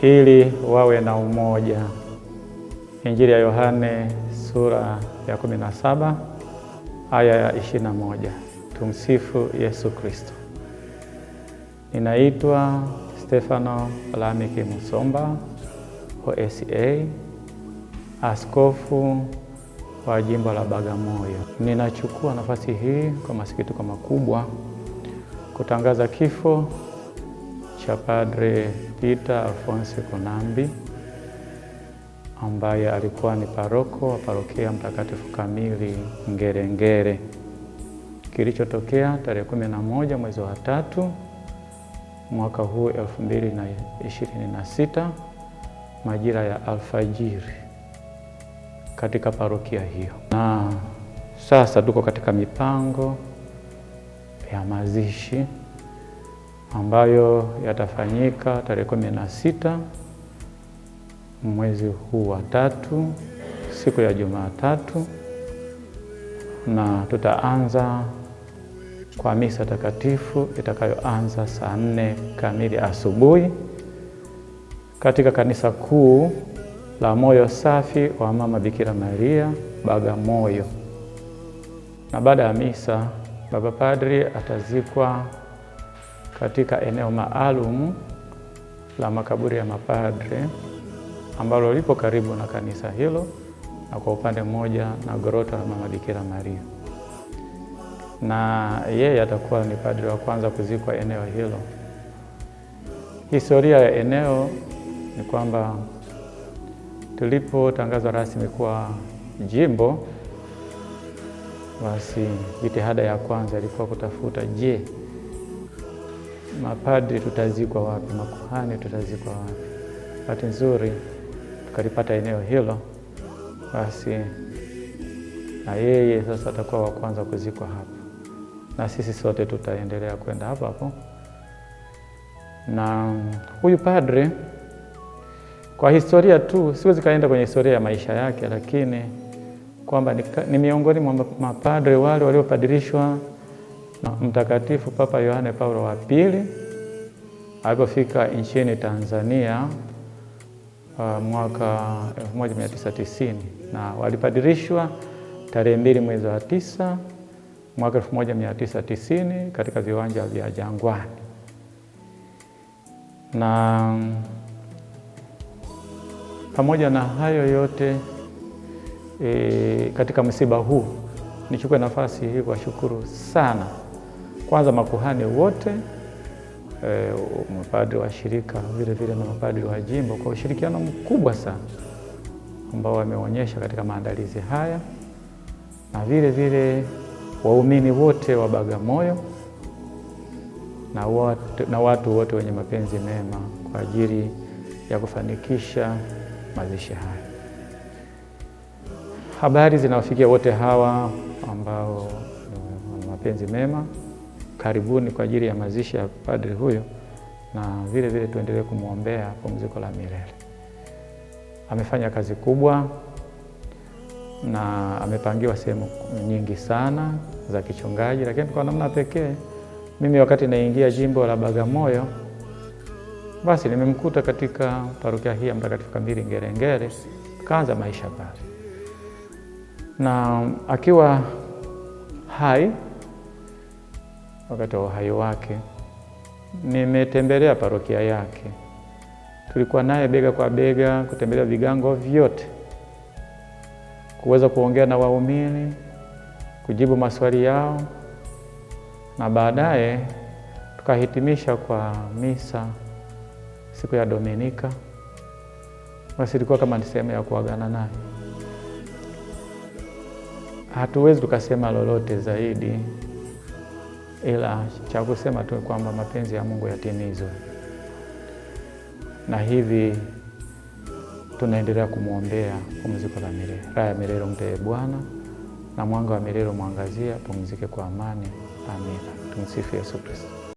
ili wawe na umoja. Injili ya Yohane sura ya 17 aya ya 21. Tumsifu Yesu Kristo. Ninaitwa Stefano Lameki Musomba, OSA, askofu wa jimbo la Bagamoyo. Ninachukua nafasi hii kwa masikitiko makubwa kutangaza kifo cha Padre Peter Alphonse Kunambi ambaye alikuwa ni paroko wa parokia Mtakatifu Kamili Ngerengere, kilichotokea tarehe 11 mwezi wa 3 mwaka huu 2026 majira ya alfajiri katika parokia hiyo. Na sasa tuko katika mipango ya mazishi ambayo yatafanyika tarehe 16 mwezi huu wa 3 siku ya Jumatatu, na tutaanza kwa misa takatifu itakayoanza saa 4 kamili asubuhi katika kanisa kuu la Moyo Safi wa Mama Bikira Maria Bagamoyo. Na baada ya misa, Baba Padri atazikwa katika eneo maalum la makaburi ya mapadre ambalo lipo karibu na kanisa hilo, na kwa upande mmoja na grotto la Mama Bikira Maria. Na yeye atakuwa ni padri wa kwanza kuzikwa eneo hilo. Historia ya eneo ni kwamba tulipotangazwa rasmi kuwa jimbo, basi jitihada ya kwanza ilikuwa kutafuta, je, mapadri tutazikwa wapi, makuhani tutazikwa wapi? Bahati nzuri tukalipata eneo hilo, basi na yeye sasa atakuwa wa kwanza kuzikwa hapo, na sisi sote tutaendelea kwenda hapo hapo. Na huyu padre, kwa historia tu, siwezi kaenda kwenye historia ya maisha yake, lakini kwamba ni miongoni mwa mapadre wale waliopadirishwa na Mtakatifu Papa Yohane Paulo wa pili alipofika nchini Tanzania mwaka 1990, na walipadirishwa tarehe 2 mwezi wa 9 mwaka 1990 katika viwanja vya Jangwani. Na pamoja na hayo yote, katika msiba huu nichukue nafasi hii kuwashukuru sana kwanza makuhani wote, mapadri wa shirika vile vile na mapadri wa jimbo kwa ushirikiano mkubwa sana ambao wameonyesha katika maandalizi haya, na vile vile waumini wote wa Bagamoyo na watu wote wenye mapenzi mema kwa ajili ya kufanikisha mazishi haya. Habari zinawafikia wote hawa ambao wana mapenzi mema. Karibuni kwa ajili ya mazishi ya padri huyo, na vile vile tuendelee kumwombea pumziko la milele. Amefanya kazi kubwa na amepangiwa sehemu nyingi sana za kichungaji, lakini kwa namna pekee mimi wakati naingia jimbo la Bagamoyo, basi nimemkuta katika parokia hii ya Mtakatifu Kamili Ngerengere, kaanza maisha pale. Na akiwa hai, wakati wa uhai wake, nimetembelea parokia yake. Tulikuwa naye bega kwa bega kutembelea vigango vyote, kuweza kuongea na waumini, kujibu maswali yao, na baadaye tukahitimisha kwa misa siku ya Dominika. Basi ilikuwa kama ni sehemu ya kuagana naye. Hatuwezi tukasema lolote zaidi, ila cha kusema tu kwamba mapenzi ya Mungu yatimizwe, na hivi tunaendelea kumwombea pumziko la milele. Raha ya milele mpe Bwana, na mwanga wa milele muangazia, pumzike kwa amani. Amina. Tumsifu Yesu Kristo.